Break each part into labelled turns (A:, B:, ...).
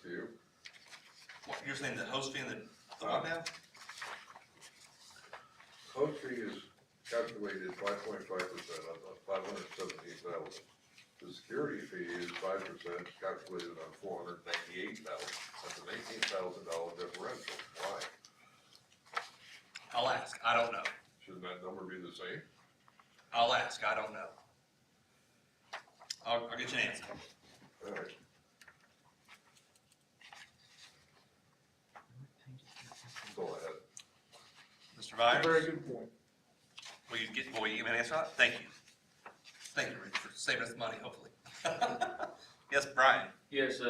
A: to you.
B: What, you're saying the host fee and the what now?
A: Host fee is calculated 5.5% on 517,000. The security fee is 5% calculated on 498,000. That's an $18,000 differential. Why?
B: I'll ask. I don't know.
A: Shouldn't that number be the same?
B: I'll ask. I don't know. I'll get you an answer.
A: All right. Go ahead.
B: Mr. Byers?
C: Very good point.
B: Will you give me an answer on it? Thank you. Thank you, Rick, for saving us money, hopefully. Yes, Brian?
D: Yes,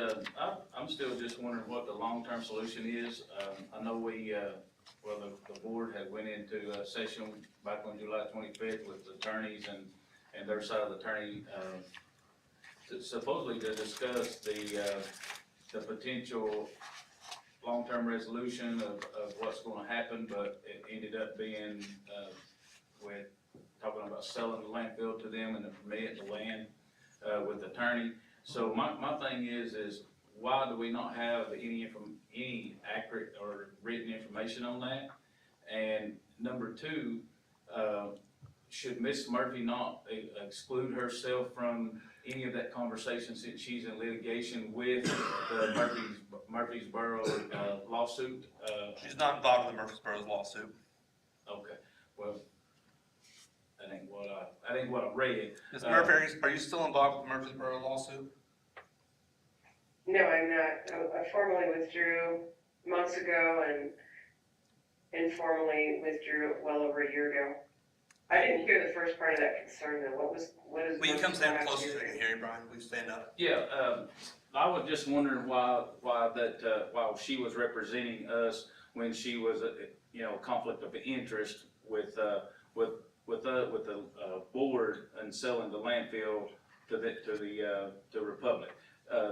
D: I'm still just wondering what the long-term solution is. I know the board had went into a session back on July 25th with the attorneys and their side of the attorney, supposedly to discuss the potential long-term resolution of what's gonna happen, but it ended up being, with talking about selling the landfill to them and the permit, the land, with the attorney. So my thing is why do we not have any accurate or written information on that? And number two, should Ms. Murphy not exclude herself from any of that conversation since she's in litigation with the Murfreesboro lawsuit?
B: She's not involved in the Murfreesboro lawsuit.
D: Okay, well, that ain't what I read.
B: Ms. Murphy, are you still involved with the Murfreesboro lawsuit?
E: No, I'm not. I formally withdrew months ago and informally withdrew well over a year ago. I didn't hear the first part of that concern though. What is?
B: Will you come stand closer so I can hear you, Brian? Will you stand up?
D: Yeah, I was just wondering why she was representing us when she was, conflict of interest with the board and selling the landfill to the Republic.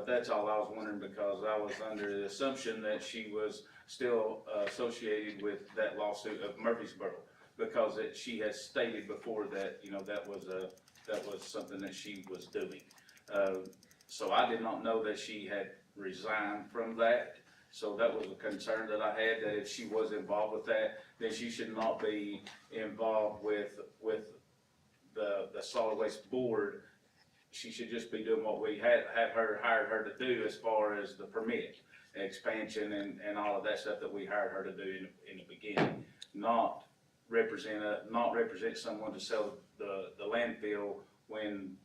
D: That's all I was wondering, because I was under the assumption that she was still associated with that lawsuit of Murfreesboro, because she has stated before that, that was something that she was doing. So I did not know that she had resigned from that. So that was a concern that I had, that if she was involved with that, then she should not be involved with the solid waste board. She should just be doing what we hired her to do, as far as the permit, expansion and all of that stuff that we hired her to do in the beginning. Not represent someone to sell the landfill when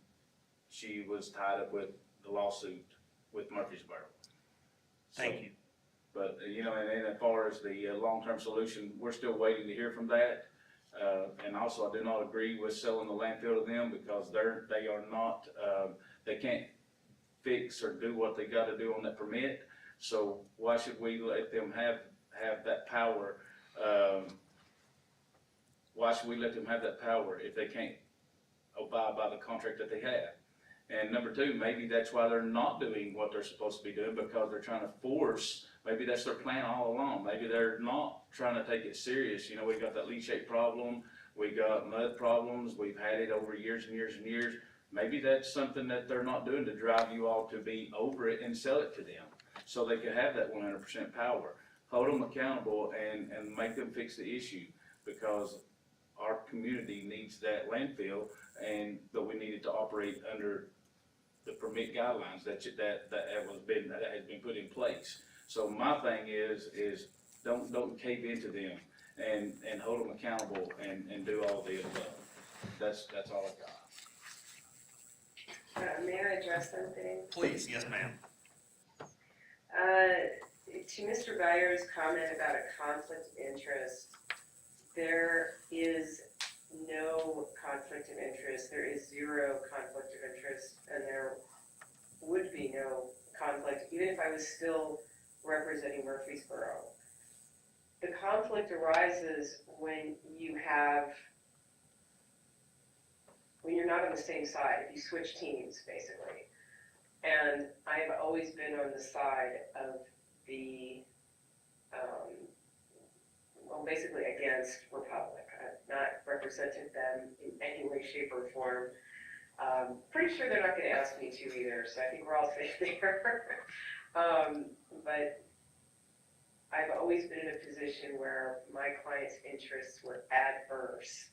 D: she was tied up with the lawsuit with Murfreesboro.
B: Thank you.
D: But, and as far as the long-term solution, we're still waiting to hear from that. And also, I do not agree with selling the landfill to them, because they are not, they can't fix or do what they gotta do on that permit. So why should we let them have that power? Why should we let them have that power if they can't abide by the contract that they have? And number two, maybe that's why they're not doing what they're supposed to be doing, because they're trying to force, maybe that's their plan all along. Maybe they're not trying to take it serious. We got that leachate problem, we got mud problems, we've had it over years and years and years. Maybe that's something that they're not doing to drive you all to be over it and sell it to them, so they can have that 100% power. Hold them accountable and make them fix the issue, because our community needs that landfill, but we need it to operate under the permit guidelines that has been put in place. So my thing is don't cave into them and hold them accountable and do all the above. That's all I got.
E: May I address something?
B: Please, yes, ma'am.
E: To Mr. Byers' comment about a conflict of interest, there is no conflict of interest. There is zero conflict of interest, and there would be no conflict, even if I was still representing Murfreesboro. The conflict arises when you're not on the same side, if you switch teams, basically. And I've always been on the side of the, basically against Republic. I've not represented them in any way, shape, or form. Pretty sure they're not going to ask me to either, so I think we're all safe there. But I've always been in a position where my client's interests were adverse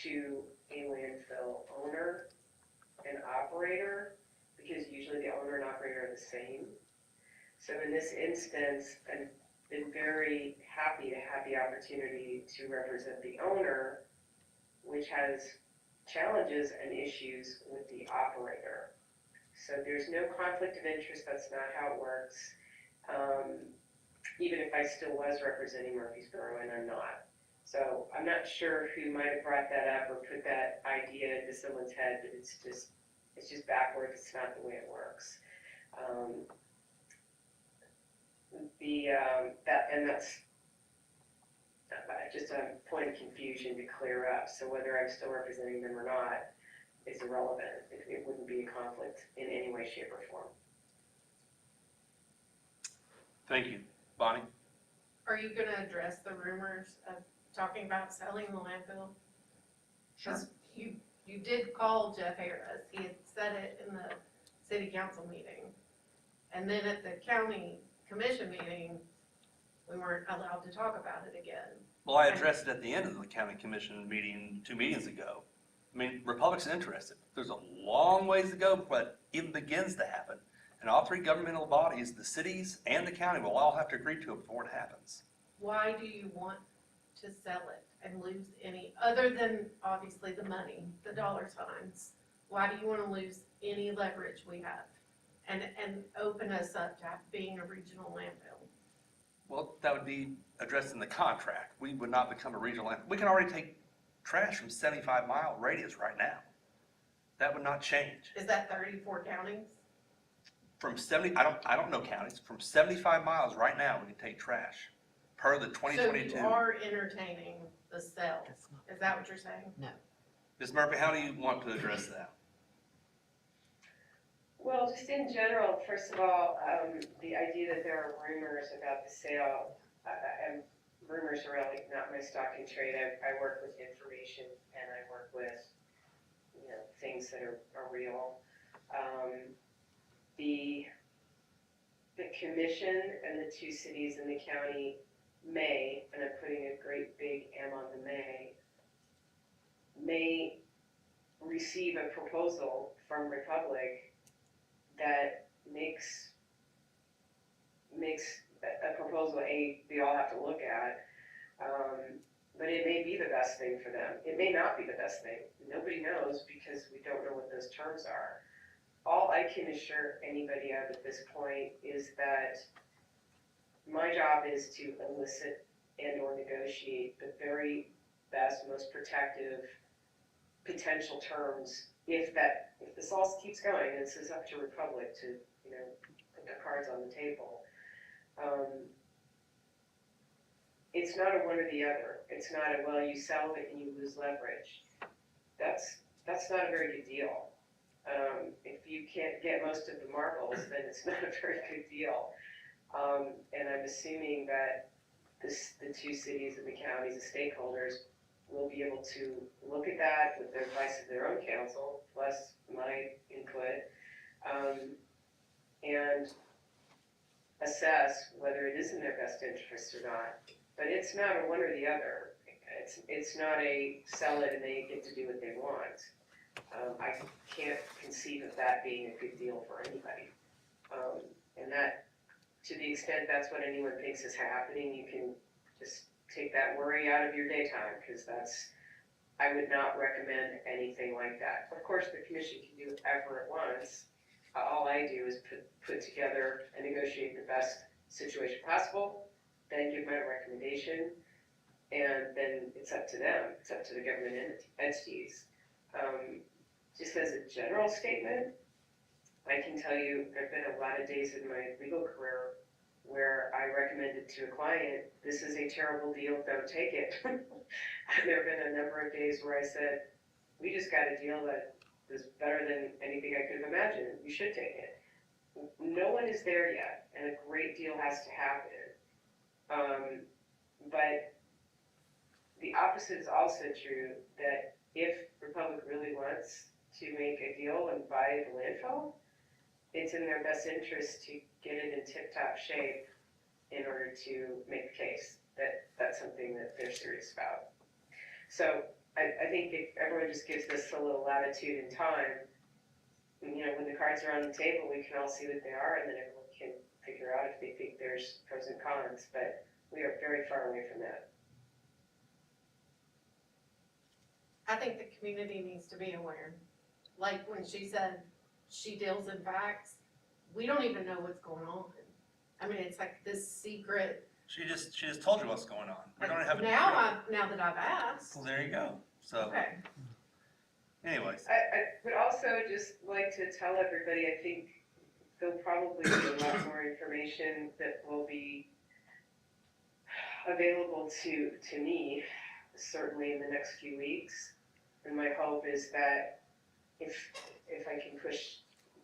E: to a landfill owner and operator, because usually the owner and operator are the same. So in this instance, I've been very happy to have the opportunity to represent the owner, which has challenges and issues with the operator. So there's no conflict of interest, that's not how it works. Even if I still was representing Murfreesboro, and I'm not. So I'm not sure who might have brought that up or put that idea into someone's head, but it's just backwards, it's not the way it works. That's just a point of confusion to clear up. So whether I'm still representing them or not is irrelevant. It wouldn't be a conflict in any way, shape, or form.
B: Thank you. Bonnie?
C: Are you gonna address the rumors of talking about selling the landfill? Because you did call Jeff Harris, he had said it in the city council meeting. And then at the county commission meeting, we weren't allowed to talk about it again.
B: Well, I addressed it at the end of the county commission meeting 2 meetings ago. I mean, Republic's interested. There's a long ways to go before it even begins to happen. And all 3 governmental bodies, the cities and the county, will all have to agree to it before it happens.
C: Why do you want to sell it and lose any, other than obviously the money, the dollar signs? Why do you wanna lose any leverage we have and open us up to being a regional landfill?
B: Well, that would be addressed in the contract. We would not become a regional landfill. We can already take trash from 75-mile radius right now. That would not change.
C: Is that 34 counties?
B: From 70, I don't know counties, from 75 miles right now, we can take trash per the 2022.
C: So you are entertaining the sale, is that what you're saying?
B: Ms. Murphy, how do you want to address that?
E: Well, just in general, first of all, the idea that there are rumors about the sale, and rumors are really not my stock in trade. I work with information and I work with, things that are real. The commission and the 2 cities in the county may, and I'm putting a great big M on the may receive a proposal from Republic that makes a proposal we all have to look at, but it may be the best thing for them. It may not be the best thing. Nobody knows because we don't know what those terms are. All I can assure anybody of at this point is that my job is to elicit and or negotiate the very best, most protective potential terms if this all keeps going, and this is up to Republic to, put the cards on the table. It's not a one or the other. It's not a, well, you sell it and you lose leverage. That's not a very good deal. If you can't get most of the marbles, then it's not a very good deal. And I'm assuming that the 2 cities and the counties, the stakeholders, will be able to look at that with the advice of their own counsel, plus my input, and assess whether it is in their best interest or not. But it's not a one or the other. It's not a sell it and they get to do what they want. I can't conceive of that being a good deal for anybody. And that, to the extent that's what anyone thinks is happening, you can just take that worry out of your daytime, because I would not recommend anything like that. Of course, the commission can do whatever it wants. All I do is put together and negotiate the best situation possible, then give my recommendation, and then it's up to them. It's up to the government entities. Just as a general statement, I can tell you there have been a lot of days in my legal career where I recommended to a client, this is a terrible deal, don't take it. And there have been a number of days where I said, we just got a deal that is better than anything I could have imagined, you should take it. No one is there yet, and a great deal has to happen. But the opposite is also true, that if Republic really wants to make a deal and buy the landfill, it's in their best interest to get it in tip-top shape in order to make the case that that's something that they're serious about. So I think if everyone just gives this a little latitude and time, you know, when the cards are on the table, we can all see what they are, and then everyone can figure out if they think there's pros and cons, but we are very far away from that.
C: I think the community needs to be aware. Like when she said she deals in facts, we don't even know what's going on. I mean, it's like this secret.
B: She just told you what's going on. We don't have a.
C: Now that I've asked.
B: Well, there you go. So
C: Okay.
B: anyways,
E: I would also just like to tell everybody, I think there'll probably be a lot more information that will be available to me, certainly in the next few weeks. And my hope is that if I can push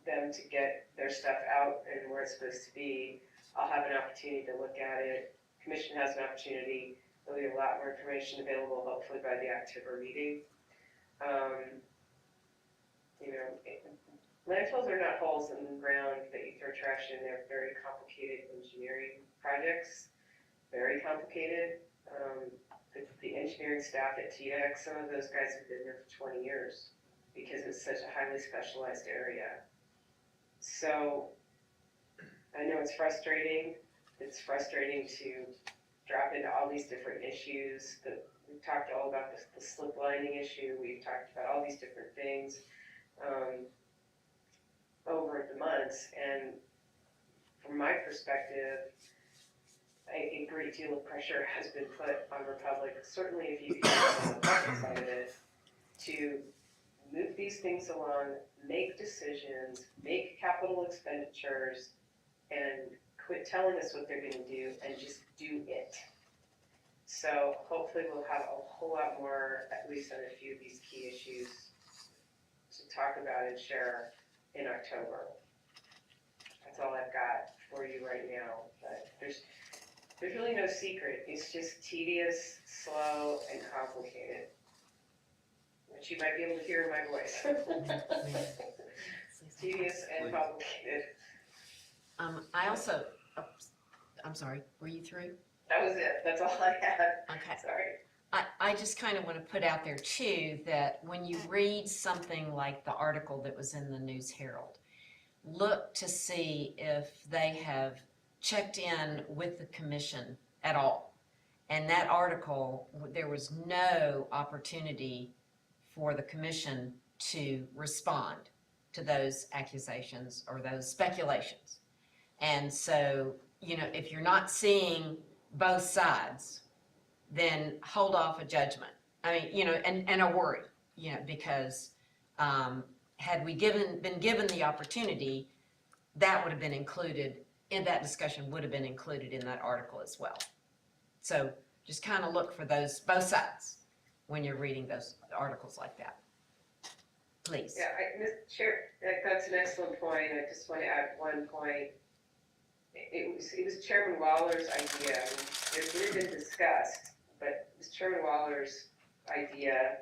E: them to get their stuff out and where it's supposed to be, I'll have an opportunity to look at it. Commission has an opportunity. There'll be a lot more information available, hopefully by the October meeting. You know, landfills are not holes in the ground that you throw trash in. They're very complicated engineering projects, very complicated. The engineering staff at TDEC, some of those guys have been there for 20 years because it's such a highly specialized area. So I know it's frustrating. It's frustrating to drop into all these different issues. We've talked all about the slip lining issue. We've talked about all these different things over the months. And from my perspective, a great deal of pressure has been put on Republic, certainly if you on the public side of it, to move these things along, make decisions, make capital expenditures, and quit telling us what they're gonna do and just do it. So hopefully we'll have a whole lot more, at least on a few of these key issues to talk about and share in October. That's all I've got for you right now, but there's really no secret. It's just tedious, slow, and complicated. Which you might be able to hear in my voice. Tedious and complicated.
F: I also, I'm sorry, were you through?
E: That was it. That's all I had.
F: Okay.
E: Sorry.
F: I just kind of want to put out there too, that when you read something like the article that was in the News Herald, look to see if they have checked in with the commission at all. And that article, there was no opportunity for the commission to respond to those accusations or those speculations. And so, you know, if you're not seeing both sides, then hold off a judgment. I mean, you know, and a worry, you know, because had we been given the opportunity, that would have been included in that discussion, would have been included in that article as well. So just kind of look for those, both sides, when you're reading those articles like that. Please.
E: Yeah, Mr. Chair, that's an excellent point. I just want to add one point. It was Chairman Waller's idea. It had been discussed, but it was Chairman Waller's idea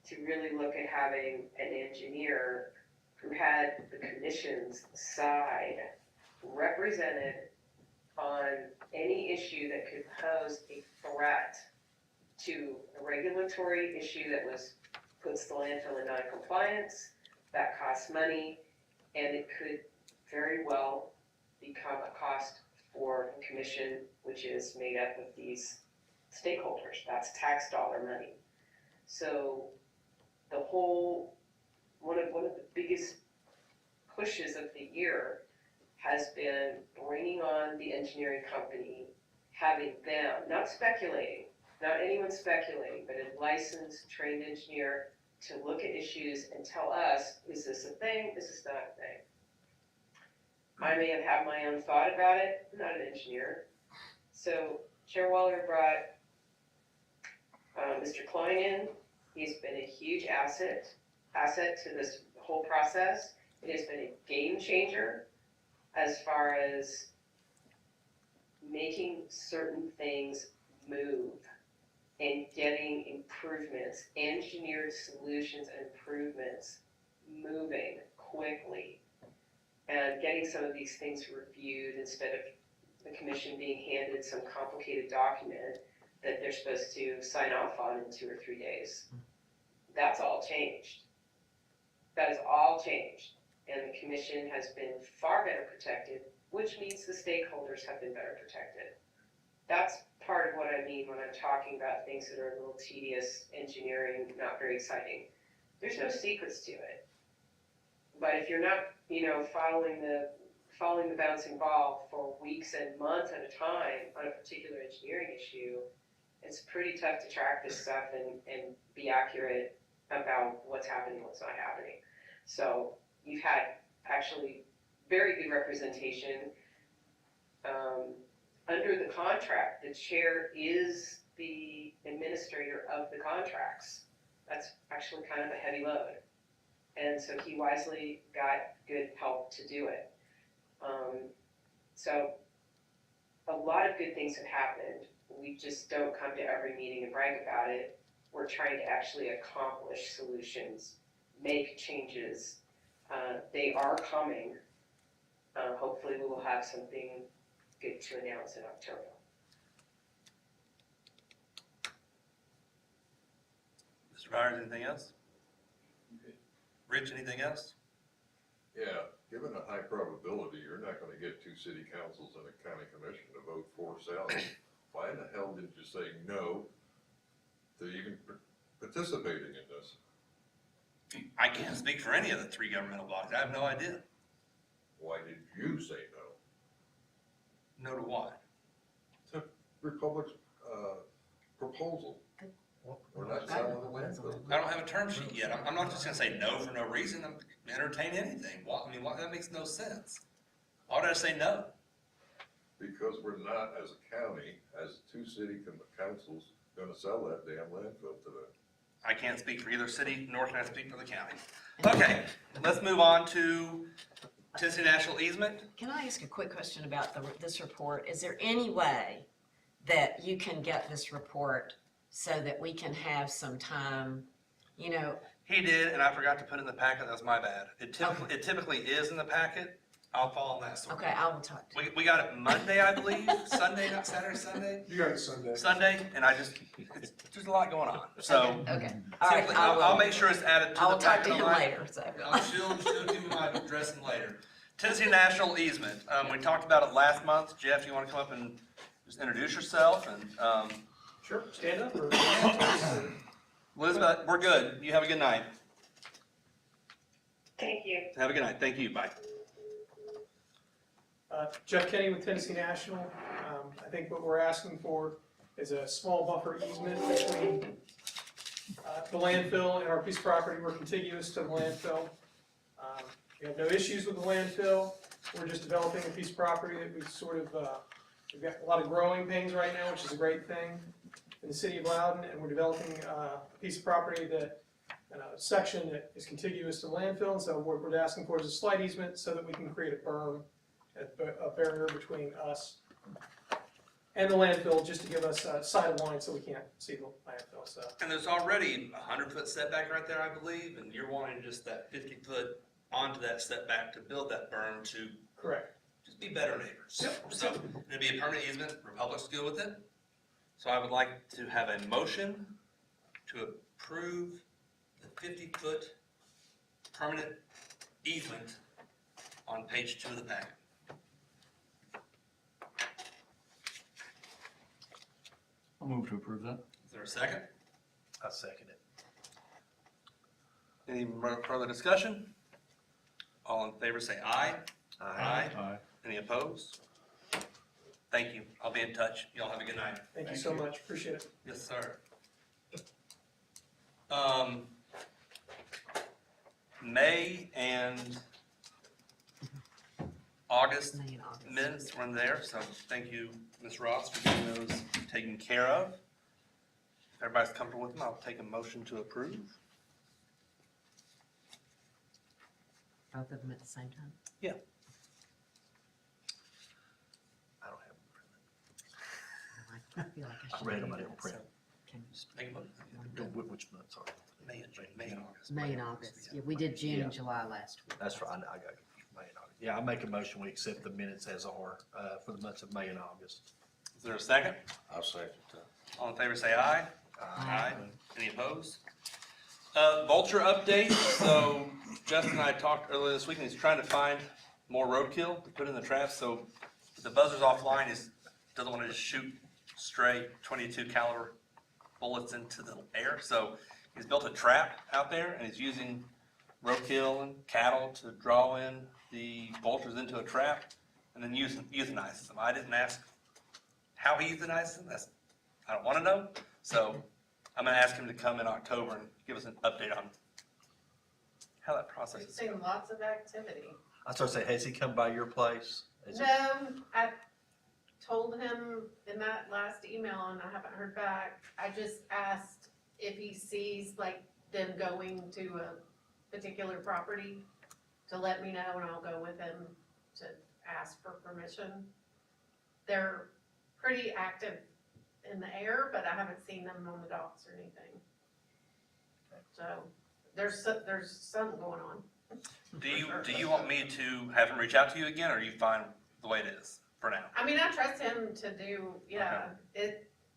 E: to really look at having an engineer who had the commission's side represented on any issue that could pose a threat to a regulatory issue that puts the landfill in non-compliance, that costs money, and it could very well become a cost for the commission, which is made up of these stakeholders. That's tax dollar money. So the whole, one of the biggest pushes of the year has been bringing on the engineering company, having them, not speculating, not anyone speculating, but a licensed, trained engineer to look at issues and tell us, is this a thing, is this not a thing? I may have had my own thought about it, I'm not an engineer. So Chair Waller brought Mr. Klein in. He's been a huge asset to this whole process. It has been a game changer as far as making certain things move and getting improvements, engineered solutions and improvements moving quickly. and getting some of these things reviewed instead of the commission being handed some complicated document that they're supposed to sign off on in 2 or 3 days. That's all changed. That is all changed. And the commission has been far better protected, which means the stakeholders have been better protected. That's part of what I mean when I'm talking about things that are a little tedious, engineering, not very exciting. There's no secrets to it. But if you're not, following the bouncing ball for weeks and months at a time on a particular engineering issue, it's pretty tough to track this stuff and be accurate about what's happening, what's not happening. So you've had actually very good representation. Under the contract, the chair is the administrator of the contracts. That's actually kind of a heavy load. And so he wisely got good help to do it. So a lot of good things have happened. We just don't come to every meeting and brag about it. We're trying to actually accomplish solutions, make changes. They are coming. Hopefully we will have something good to announce in October.
B: Mr. Byers, anything else? Rich, anything else?
A: Yeah, given a high probability, you're not gonna get 2 city councils and a county commission to vote for Sally. Why in the hell did you say no to even participating in this?
B: I can't speak for any of the 3 governmental bodies. I have no idea.
A: Why did you say no?
B: No to what?
A: To Republic's, proposal. We're not selling the landfill.
B: I don't have a term sheet yet. I'm not just gonna say no for no reason. I'm entertain anything. Why, that makes no sense. Why would I say no?
A: Because we're not, as a county, as 2 city councils, gonna sell that damn landfill today.
B: I can't speak for either city, nor can I speak for the county. Okay, let's move on to Tennessee National Easement.
F: Can I ask a quick question about this report? Is there any way that you can get this report so that we can have some time,
B: He did, and I forgot to put it in the packet. That was my bad. It typically is in the packet. I'll follow that story.
F: okay, I will talk to you.
B: We got it Monday, I believe, Sunday, not Saturday, Sunday?
G: You got it Sunday.
B: Sunday, and there's a lot going on, so.
F: Okay, all right,
B: typically,
F: I
B: I'll
F: will.
B: make sure it's added to
F: I
B: the
F: will talk
B: packet.
F: to him
B: online.
F: later, so.
B: She'll give me my address later. Tennessee National Easement, we talked about it last month. Jeff, you wanna come up and just introduce yourself and,
G: Sure, stand up or?
B: Elizabeth, we're good. You have a good night.
E: Thank you.
B: Have a good night. Thank you. Bye.
G: Jeff Kenny with Tennessee National. I think what we're asking for is a small buffer easement between the landfill and our piece of property. We're contiguous to the landfill. We have no issues with the landfill. We're just developing a piece of property that we we've got a lot of growing pains right now, which is a great thing in the city of Loudon, and we're developing a piece of property that, a section that is contiguous to the landfill, and so what we're asking for is a slight easement so that we can create a berm, a barrier between us and the landfill, just to give us a sight of line so we can't see the landfill, so.
B: And there's already a 100-foot setback right there, I believe, and you're wanting just that 50-foot onto that setback to build that berm to
G: Correct.
B: just be better neighbors.
G: Yep.
B: So it'd be a permanent easement. Republic's good with it. So I would like to have a motion to approve the 50-foot permanent easement on page 2 of the packet.
H: I'll move to approve that.
B: Is there a second?
H: I'll second it.
B: Any further discussion? All in favor say aye. Aye.
H: Aye.
B: Any opposed? Thank you. I'll be in touch. Y'all have a good night.
G: Thank you so much, appreciate it.
B: Yes, sir. May and August
F: May and August.
B: minutes were in there, so thank you, Ms. Ross, for getting those taken care of. If everybody's comfortable with them, I'll take a motion to approve.
F: Both of them at the same time?
H: I don't have
F: I feel like I
H: I
F: should.
H: read
F: do
H: them, I
F: that,
H: didn't print.
F: so can you just-
B: Make a motion.
H: Which months are?
B: May and August.
F: May and August, yeah, we did June and July last week.
H: That's right, I got confused. May and August. Yeah, I make a motion, we accept the minutes as are, for the months of May and August.
B: Is there a second?
A: I'll second that.
B: All in favor, say aye.
F: Aye.
B: Any opposed? Vulture update, so Justin and I talked earlier this week, and he's trying to find more roadkill to put in the traps, so the buzzer's offline, he doesn't want to just shoot stray 22 caliber bullets into the air, so he's built a trap out there, and he's using roadkill and cattle to draw in the vultures into a trap, and then euthanizes them. I didn't ask how he euthanizes them, I don't want to know, so I'm gonna ask him to come in October and give us an update on how that process
C: We've
B: is
C: seen
B: going.
C: lots of activity.
H: I was gonna say, has he come by your place? Is it-
C: No, I told him in that last email and I haven't heard back. I just asked if he sees like them going to a particular property to let me know and I'll go with him to ask for permission. They're pretty active in the air, but I haven't seen them on the docks or anything. So there's something going on.
B: Do you want me to have him reach out to you again, or are you fine the way it is for now?
C: I mean, I trust him to do,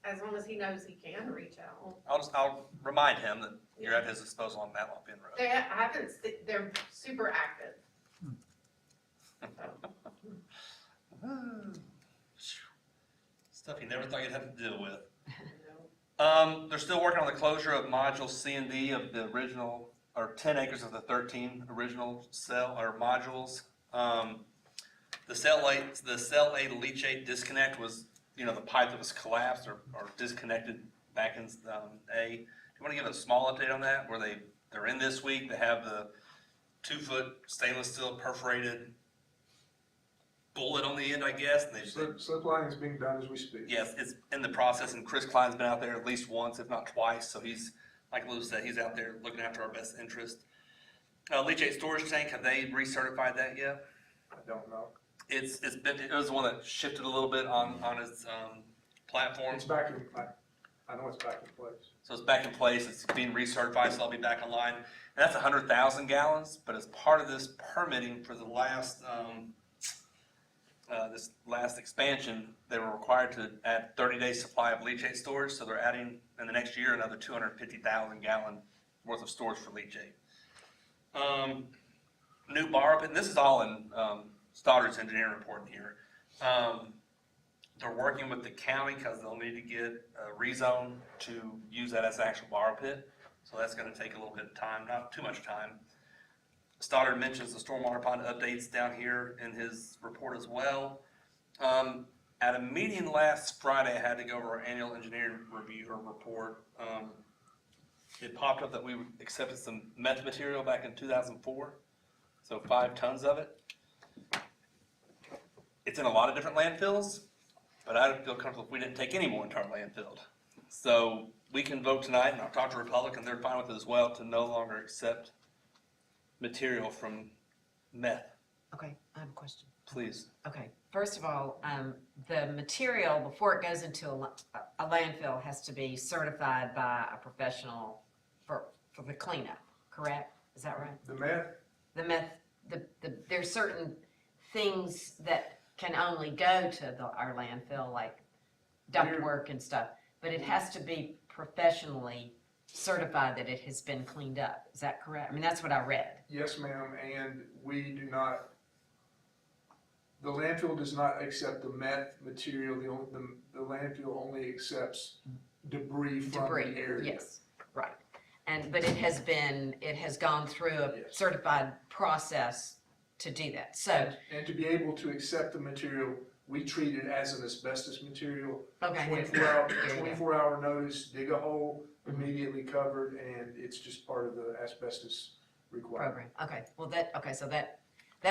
C: as long as he knows he can reach out.
B: I'll remind him that you're at his disposal on Matlock Bend Road.
C: They're super active.
B: Stuff you never thought you'd have to deal with.
C: So,
B: They're still working on the closure of module C and D of the original, or 10 acres of the 13 original cell, or modules. The cell A to leachate disconnect was, the pipe that was collapsed or disconnected back in, A. Do you want to give a small update on that, where they're in this week, they have the 2-foot stainless steel perforated bullet on the end, I guess, and they
I: Slip lining is being done as we speak.
B: yes, it's in the process, and Chris Klein's been out there at least once, if not twice, so he's, like Lou said, he's out there looking after our best interest. Leachate storage tank, have they recertified that yet?
I: I don't know.
B: It was the one that shifted a little bit on its, platform,
I: It's back in, I know it's back in place.
B: so it's back in place, it's being recertified, so I'll be back online. And that's 100,000 gallons, but as part of this permitting for the last, this last expansion, they were required to add 30-day supply of leachate storage, so they're adding in the next year another 250,000 gallon worth of storage for leachate. New bar pit, and this is all in Stoddard's engineering report in here. They're working with the county because they'll need to get a rezone to use that as an actual bar pit, so that's gonna take a little bit of time, not too much time. Stoddard mentions the stormwater pond updates down here in his report as well. At a meeting last Friday, I had to go over our annual engineering review or report. It popped up that we accepted some meth material back in 2004, so 5 tons of it. It's in a lot of different landfills, but I'd feel comfortable if we didn't take any more into our landfill. So we can vote tonight, and I'll talk to Republic, and they're fine with it as well, to no longer accept material from meth,
F: Okay, I have a question.
B: please.
F: Okay, first of all, the material, before it goes into a landfill, has to be certified by a professional for the cleanup, correct? Is that right?
I: The meth,
F: The meth, there's certain things that can only go to our landfill, like ductwork and stuff, but it has to be professionally certified that it has been cleaned up. Is that correct? I mean, that's what I read.
I: yes, ma'am, and we do not, the landfill does not accept the meth material, the landfill only accepts debris from the
F: Debris,
I: area.
F: yes, right. But it has gone through a
I: Yes.
F: certified process to do that. So,
I: And to be able to accept the material, we treat it as an asbestos material.
F: okay.
I: 24-hour notice, dig a hole, immediately covered, and it's just part of the asbestos requirement.
F: Program, okay, well, so that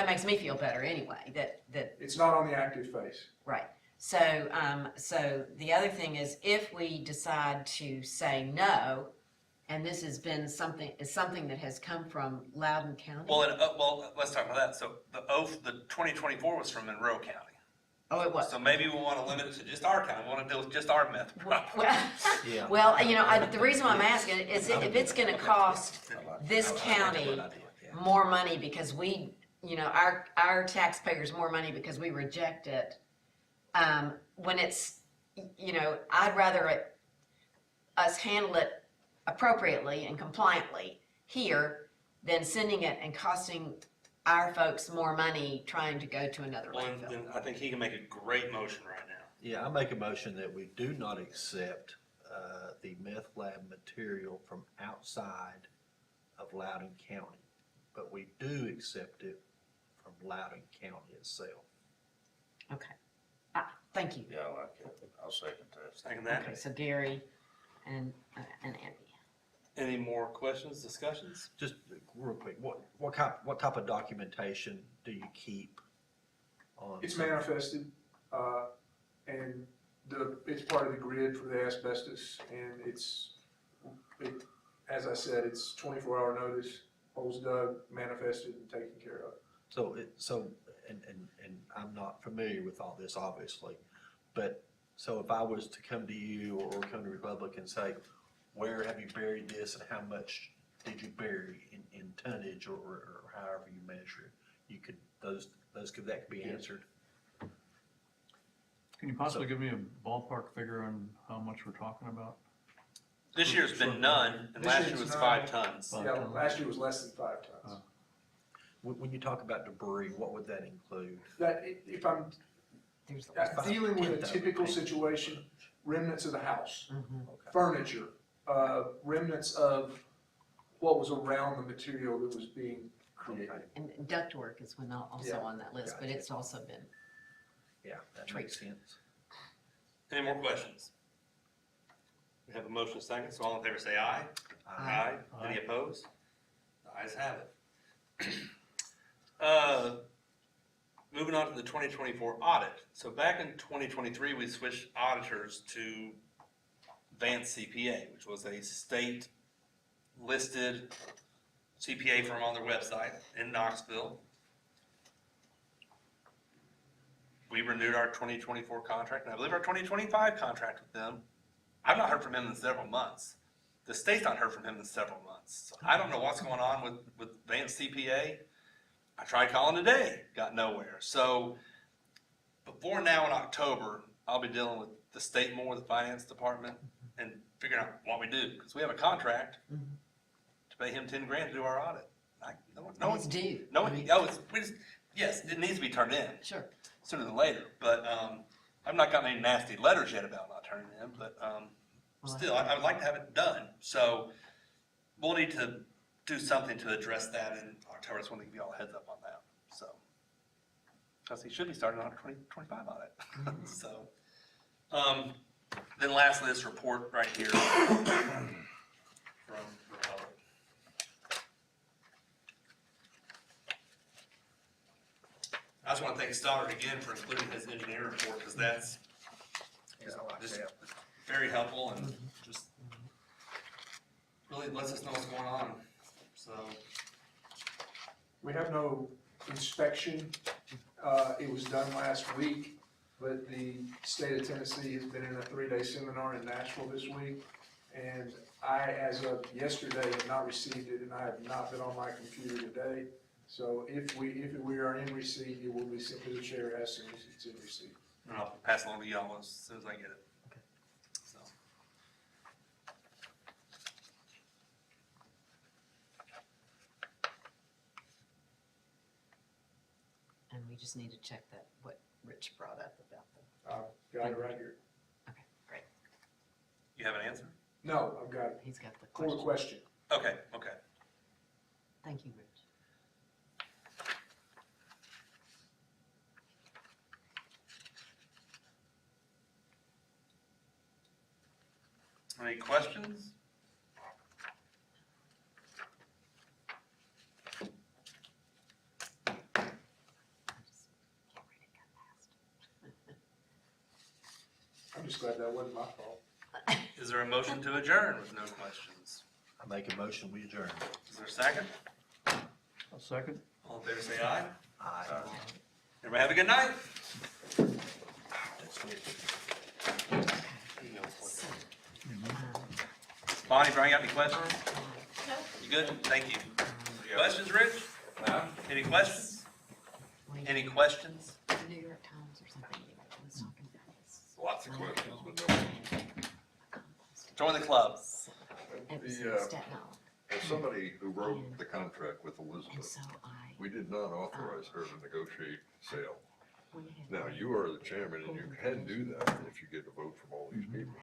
F: makes me feel better anyway, that,
I: It's not on the active phase.
F: right. So, so the other thing is, if we decide to say no, and this has been something that has come from Loudon County?
B: Well, let's talk about that. So the 2024 was from Monroe County.
F: Oh, it was?
B: So maybe we want to limit it to just our county, we want to deal with just our meth problem.
F: Well,
H: Yeah.
F: well, the reason why I'm asking is if it's gonna cost this county more money because we our taxpayers more money because we reject it. When it's, I'd rather us handle it appropriately and compliantly here than sending it and costing our folks more money trying to go to another
B: Well,
F: landfill.
B: then I think he can make a great motion right now.
H: Yeah, I make a motion that we do not accept the meth lab material from outside of Loudon County, but we do accept it from Loudon County itself.
F: Okay. Thank you.
J: Yeah, I like it. I'll second that.
B: Second that.
F: Okay, so Gary and Andy.
B: Any more questions, discussions?
H: Just real quick, what type of documentation do you keep on?
I: It's manifested, and it's part of the grid for the asbestos, and as I said, it's 24-hour notice, holes dug, manifested, and taken care of. And I'm not familiar with all this, obviously, but, so if I was to come to you or come to Republic and say, where have you buried this and how much did you bury in tonnage or however you measure it, you could, that could be answered.
K: Can you possibly give me a ballpark figure on how much we're talking about?
B: This year's been none, and
I: This
B: last
I: year's
B: year was
I: none.
B: 5 tons.
K: Five
I: Yeah,
K: tons?
I: last year was less than 5 tons.
H: When you talk about debris, what would that include?
I: If I'm
F: There's
I: dealing with a typical situation, remnants of the house,
H: Okay.
I: furniture, remnants of what was around the material that was being created.
F: And ductwork is also
I: Yeah.
F: on that list, but it's also been,
H: Yeah, that makes sense.
B: Any more questions? We have a motion second, so all in favor say aye.
F: Aye.
B: Any opposed? The ayes have it. Moving on to the 2024 audit. So back in 2023, we switched auditors to Vance CPA, which was a state listed CPA firm on their website in Knoxville. We renewed our 2024 contract, and I believe our 2025 contract with them. I've not heard from him in several months. The state's not heard from him in several months. So I don't know what's going on with Vance CPA. I tried calling today, got nowhere. So before now in October, I'll be dealing with the state more, the finance department, and figuring out what we do, because we have a contract to pay him 10 grand to do our audit.
F: it's due.
B: Yes, it needs to be turned in
F: Sure.
B: sooner than later, but, I've not gotten any nasty letters yet about not turning it in, but, still, I would like to have it done. So we'll need to do something to address that in October. I just want to give you all a heads up on that, so. Because he should be starting on our 2025 audit, so. Then lastly, this report right here from Republic. I just want to thank Stoddard again for including his engineer report, because that's just very helpful and just really lets us know what's going on, so.
I: We have no inspection, it was done last week, but the state of Tennessee has been in a 3-day seminar in Nashville this week. And I, as of yesterday, have not received it, and I have not been on my computer today. So if we are in receipt, it will be sent to the chair as soon as it's in receipt.
B: And I'll pass it along to y'all as soon as I get it.
H: Okay.
B: So.
F: And we just need to check what Rich brought up about
I: Got it right here.
F: okay, great.
B: You have an answer?
I: No, I've got it.
F: He's got the
I: Core
F: question.
I: question.
B: Okay.
F: Thank you, Rich.
B: Any questions?
I: I'm just glad that wasn't my fault.
B: Is there a motion to adjourn with no questions?
H: I make a motion, we adjourn.
B: Is there a second?
K: A second?
B: All in favor say aye.
H: Aye.
B: Everybody have a good night.
H: That's good.
B: Bonnie, Brian, got any questions? You good? Thank you. Questions, Rich? Any questions? Any questions?
F: The New York Times or something was talking about this.
A: Lots of questions, but no.
B: Join the club.
F: It was in
A: The,
F: Staten Island,
A: as somebody who wrote the contract with
F: and
A: Elizabeth,
F: so
A: we did not authorize her to negotiate sale.
F: went ahead.
A: Now, you are the chairman and you can do that if you get a vote from all these people.